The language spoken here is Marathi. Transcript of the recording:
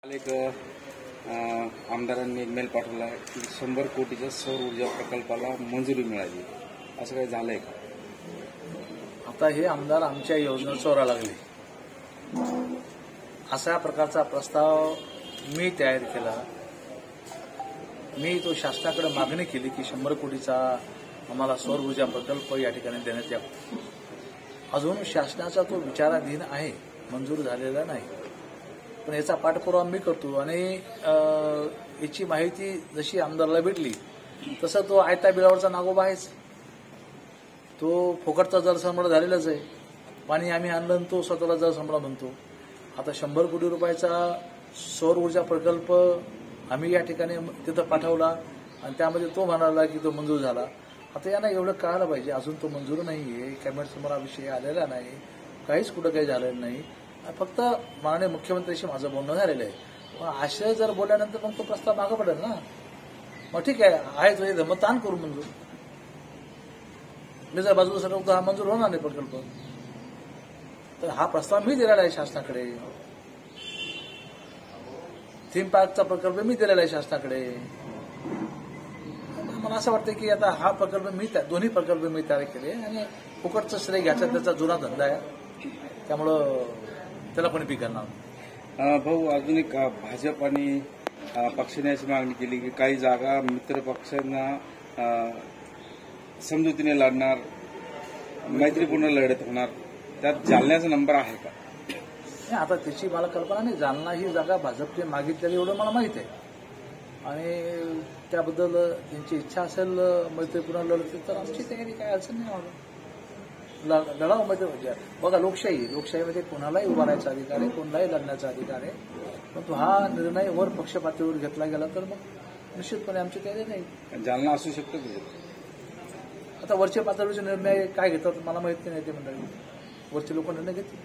एक आमदारांनी मेल पाठवला की 100 कोटीच्या सौर ऊर्जा प्रकल्पाला मंजुरी मिळाली, असं काही झालंय का? आता हे आमदार आमच्या योजना चोरा लागले अशा प्रकारचा प्रस्ताव मी तयार केला. मी तो शासनाकडे मागणी केली की 100 कोटीचा आम्हाला सौर ऊर्जा प्रकल्प या ठिकाणी देण्यात यावा. अजून शासनाचा तो विचाराधीन आहे, मंजूर झालेला नाही. पण याचा पाठपुरावा मी करतो आणि याची माहिती जशी आमदाराला भेटली तसं तो आयता बिलावरचा नागोबा आहेच. तो फुकटचा जलसंपदा झालेलाच आहे. पाणी आम्ही आणलं तो स्वतःला जलसंपदा म्हणतो. आता 100 कोटी रुपयाचा सौर ऊर्जा प्रकल्प आम्ही या ठिकाणी तिथं पाठवला आणि त्यामध्ये तो म्हणाला की तो मंजूर झाला. आता यांना एवढं कळायला पाहिजे, अजून तो मंजूर नाहीये, कॅबिनेटसमोर हा विषय आलेला नाही, काहीच कुठं काही झालेलं नाही. फक्त माननीय मुख्यमंत्र्यांशी माझं बोलणं झालेलं आहे. मग असे जर बोलल्यानंतर मग तो प्रस्ताव मागं पडेल ना. मग ठीक आहे तो मग ताण करू मंजूर. मी जर बाजूला सरकतो हा मंजूर होणार नाही प्रकल्प. तर हा प्रस्ताव मी दिलेला आहे शासनाकडे. थीम पार्कचा प्रकल्प मी दिलेला आहे शासनाकडे. मला असं वाटतं की आता हा प्रकल्प दोन्ही प्रकल्प मी तयार केले आणि फुकटचं श्रेय घ्यायचा त्याचा जुना धंदा आहे, त्यामुळं त्याला कोणी पिकणार. भाऊ, अजून एक भाजप आणि पक्षाने अशी मागणी केली की काही जागा मित्र पक्षांना समजुतीने लढणार, मैत्रीपूर्ण लढत होणार, त्यात जालन्याचा नंबर आहे का? आता त्याची मला कल्पना नाही. जालना ही जागा भाजपने मागितलेली एवढं मला माहित आहे आणि त्याबद्दल त्यांची इच्छा असेल मैत्रीपूर्ण लढती तर आमची तयारी काय अडचण नाही. लढावं मैत्री. बघा, लोकशाहीमध्ये कोणालाही उभारायचा अधिकार आहे, कोणालाही लढण्याचा अधिकार आहे. परंतु हा निर्णय वर पक्ष पातळीवर घेतला गेला तर मग निश्चितपणे आमची तयारी नाही. जालना असू शकतो. आता वरच्या पातळीचे निर्णय काय घेतात मला माहिती नाही. ते मंडळी वरचे लोक निर्णय घेतील.